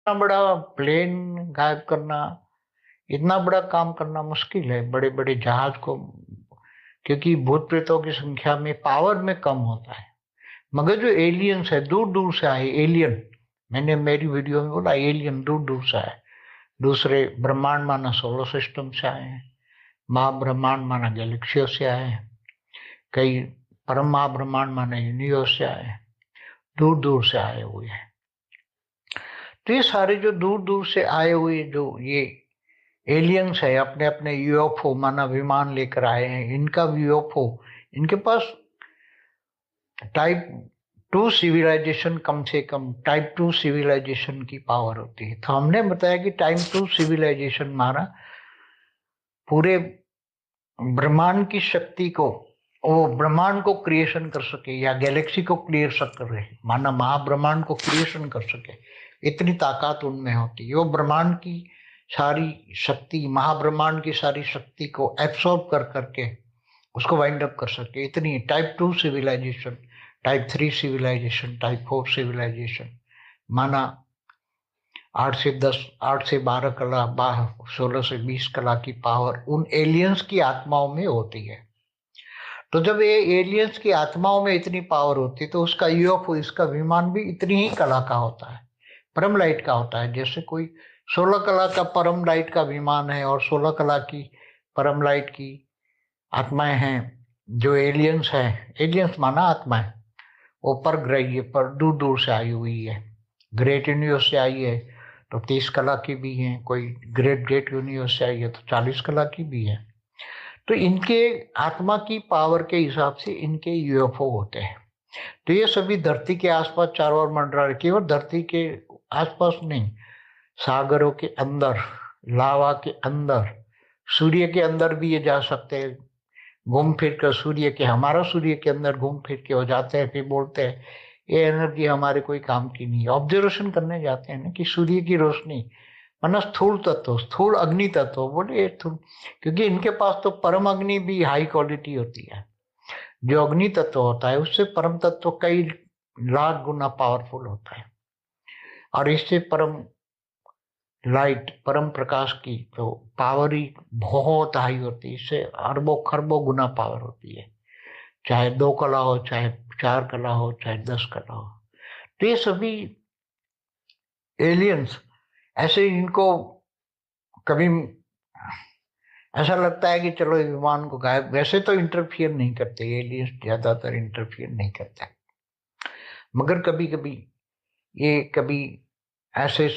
इतना बड़ा प्लेन गायब करना, इतना बड़ा काम करना मुश्किल है बड़े बड़े जहाज को, क्योंकि भूत प्रेतों की संख्या में पावर में कम होता है। मगर जो एलियंस है दूर दूर से आए एलियन, मैंने मेरी वीडियो में बोला एलियन दूर दूर से आए, दूसरे ब्रह्मांड माना सोलर सिस्टम से आए हैं, महाब्रह्मांड माना गैलेक्सियों से आए हैं, कई परम महाब्रह्मांड माना यूनिवर्स से आए हैं, दूर दूर से आए हुए हैं। तो ये सारे जो दूर दूर से आए हुए जो ये एलियंस है, अपने अपने यूएफओ माना विमान लेकर आए हैं, इनका यूएफओ, इनके पास टाइप 2 सिविलाइजेशन, कम से कम टाइप 2 सिविलाइजेशन की पावर होती है। तो हमने बताया कि टाइप 2 सिविलाइजेशन माना पूरे ब्रह्मांड की शक्ति को, वो ब्रह्मांड को क्रिएशन कर सके या गैलेक्सी को क्रिएशन कर रहे, माना महाब्रह्मांड को क्रिएशन कर सके, इतनी ताकत उनमें होती है। वो ब्रह्मांड की सारी शक्ति, महाब्रह्मांड की सारी शक्ति को एब्सॉर्ब कर करके उसको वाइंड अप कर सके, इतनी type 2 civilization, type 3 civilization, type 4 civilization, माना 8 से 12 कला, 16 से 20 कला की पावर उन एलियंस की आत्माओं में होती है। तो जब ये एलियंस की आत्माओं में इतनी पावर होती है तो उसका यूएफओ, इसका विमान भी इतनी ही कला का होता है, परम लाइट का होता है। जैसे कोई 16 कला का परम लाइट का विमान है और 16 कला की परम लाइट की आत्माएं हैं, जो एलियंस है, एलियंस माना आत्माएं, वो पर ग्रही पर दूर दूर से आई हुई है, ग्रेट यूनिवर्स से आई है तो 30 कला की भी है, कोई ग्रेट ग्रेट यूनिवर्स से आई है तो 40 कला की भी है। तो इनके आत्मा की पावर के हिसाब से इनके यूएफओ होते हैं। तो ये सभी धरती के आसपास चारों ओर मंडरा रहे, केवल धरती के आसपास नहीं, सागरों के अंदर, लावा के अंदर, सूर्य के अंदर भी ये जा सकते हैं, घूम फिर कर सूर्य के, हमारा सूर्य के अंदर घूम फिर के हो जाते हैं। फिर बोलते हैं ये एनर्जी हमारे कोई काम की नहीं है। ऑब्जर्वेशन करने जाते हैं ना कि सूर्य की रोशनी, माना स्थूल तत्व, स्थूल अग्नि तत्व बोले, क्योंकि इनके पास तो परम अग्नि भी हाई क्वालिटी होती है। जो अग्नि तत्व होता है उससे परम तत्व कई लाख गुना पावरफुल होता है, और इससे परम लाइट, परम प्रकाश की तो पावर ही बहुत हाई होती है, इससे अरबों खरबों गुना पावर होती है, चाहे 2 कला हो, चाहे 4 कला हो, चाहे 10 कला हो। तो ये सभी एलियंस ऐसे, इनको कभी ऐसा लगता है कि चलो विमान को गायब, वैसे तो इंटरफियर नहीं करते एलियंस, ज्यादातर इंटरफियर नहीं करते, मगर कभी कभी ये कभी ऐसे